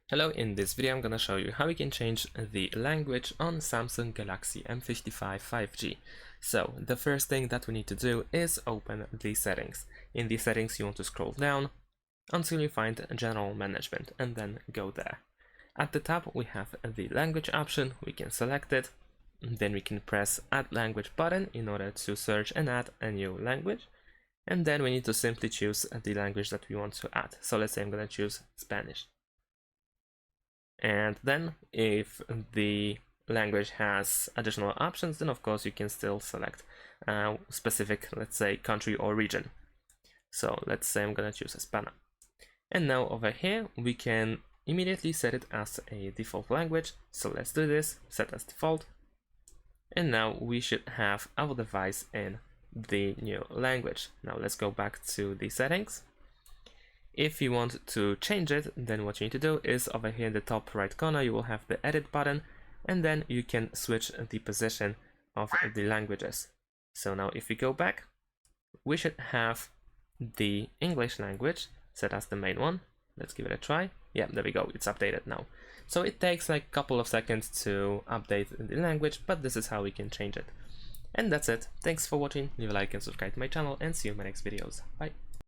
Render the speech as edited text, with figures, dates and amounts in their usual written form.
Hello, in this video I'm gonna show you how we can change the language on Samsung Galaxy M55 5G. So the first thing that we need to do is open the settings. In the settings you want to scroll down until you find General Management and then go there. At the top we have the language option, we can select it, then we can press Add Language button in order to search and add a new language. And then we need to simply choose the language that we want to add. So let's say I'm gonna choose Spanish. And then if the language has additional options, then of course you can still select a specific, let's say, country or region. So let's say I'm gonna choose Hispana. And now over here we can immediately set it as a default language. So let's do this, set as default. And now we should have our device in the new language. Now let's go back to the settings. If you want to change it, then what you need to do is over here in the top right corner you will have the edit button, and then you can switch the position of the languages. So now if we go back, we should have the English language set as the main one. Let's give it a try. Yeah, there we go, it's updated now. So it takes like a couple of seconds to update the language, but this is how we can change it. And that's it. Thanks for watching, leave a like and subscribe to my channel, and see you in my next videos. Bye.